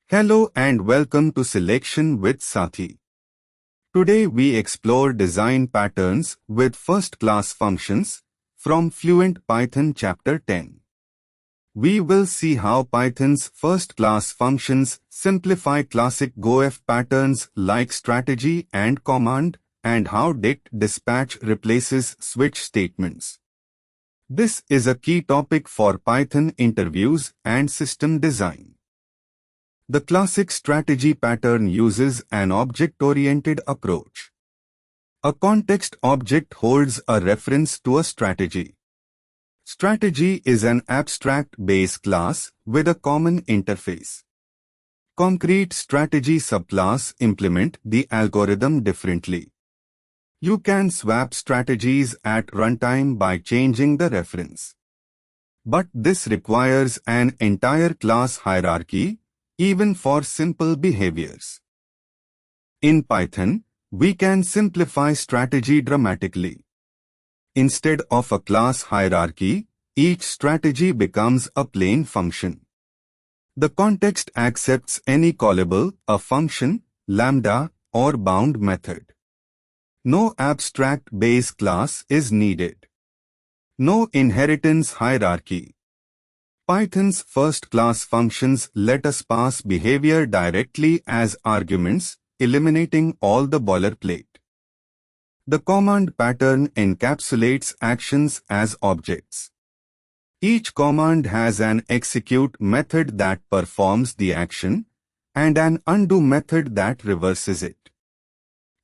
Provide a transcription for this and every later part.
Hello and welcome to Selection with Sathi. Today we explore design patterns with first-class functions from Fluent Python Chapter 10. We will see how Python's first-class functions simplify classic Govt patterns like strategy and command, and how Dict Dispatch replaces switch statements. This is a key topic for Python interviews and system design. The classic strategy pattern uses an object-oriented approach. A context object holds a reference to a strategy. Strategy is an abstract base class with a common interface. ConcreteStrategy subclass implement the algorithm differently. You can swap strategies at runtime by changing the reference. But this requires an entire class hierarchy, even for simple behaviors. In Python, we can simplify strategy dramatically. Instead of a class hierarchy, each strategy becomes a plain function. The context accepts any callable, a function, lambda, or bound method. No abstract base class is needed. No inheritance hierarchy. Python's first-class functions let us pass behavior directly as arguments, eliminating all the boilerplate. The command pattern encapsulates actions as objects. Each command has an execute method that performs the action, and an undo method that reverses it.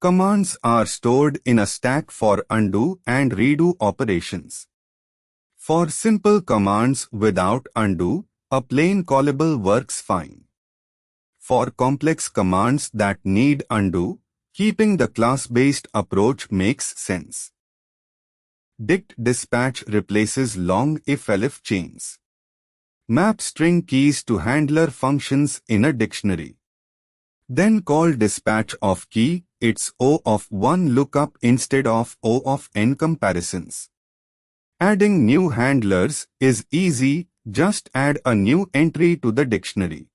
Commands are stored in a stack for undo and redo operations. For simple commands without undo, a plain callable works fine. For complex commands that need undo, keeping the class-based approach makes sense. Dict Dispatch replaces long if-elif chains. Map string keys to handler functions in a dictionary. Then call dispatch of key, it's O of 1 lookup instead of O of n comparisons. Adding new handlers is easy, just add a new entry to the dictionary.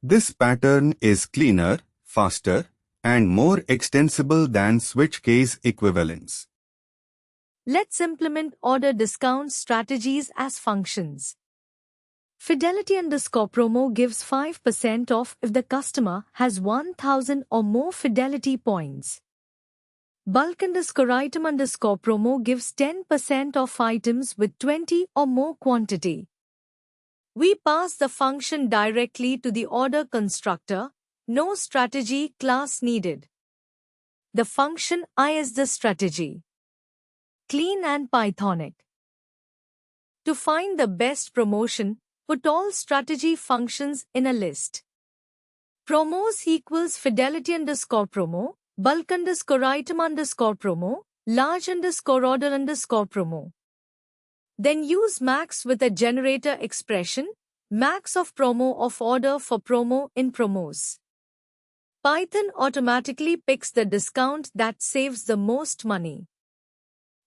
This pattern is cleaner, faster, and more extensible than switch case equivalents. Let's implement order discount strategies as functions. Fidelity_promo gives 5% off if the customer has 1,000 or more fidelity points. Bulk_item_promo gives 10% off items with 20 or more quantity. We pass the function directly to the order constructor, no strategy class needed. The function I is the strategy. Clean and Pythonic. To find the best promotion, put all strategy functions in a list. Promos equals fidelity_promo, bulk_item_promo, large_order_promo. Then use max with a generator expression, max of promo of order for promo in promos. Python automatically picks the discount that saves the most money.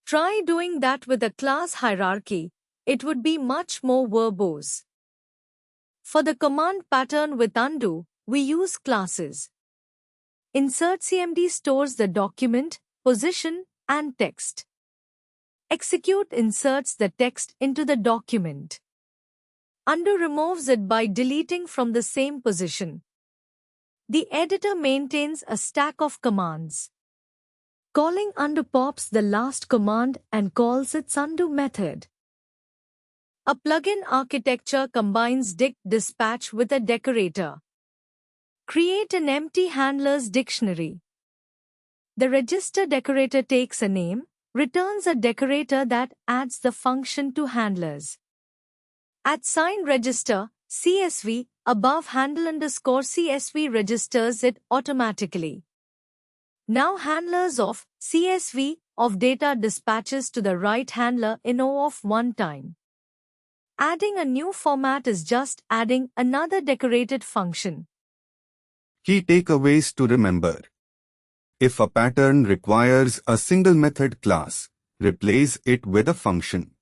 Try doing that with a class hierarchy, it would be much more verbose. For the command pattern with undo, we use classes. Insert CMD stores the document, position, and text. Execute inserts the text into the document. Undo removes it by deleting from the same position. The editor maintains a stack of commands. Calling undo pops the last command and calls its undo method. A plugin architecture combines Dict Dispatch with a decorator. Create an empty handlers dictionary. The register decorator takes a name, returns a decorator that adds the function to handlers. At sign register, CSV, above handle_CSV registers it automatically. Now handlers of CSV of data dispatches to the right handler in O of 1 time. Adding a new format is just adding another decorated function. Key takeaways to remember. If a pattern requires a single method class, replace it with a function.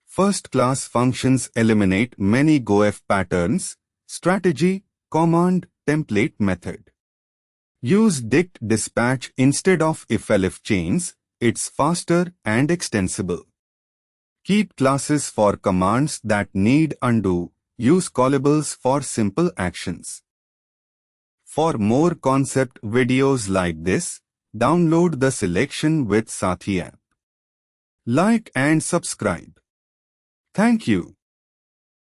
First-class functions eliminate many Govt patterns, strategy, Command template method. Use Dict Dispatch instead of if-elif chains. It's faster and extensible. Keep classes for commands that need undo. Use callables for simple actions. For more concept videos like this, download the Selection with Sathi app. Like and subscribe. Thank you.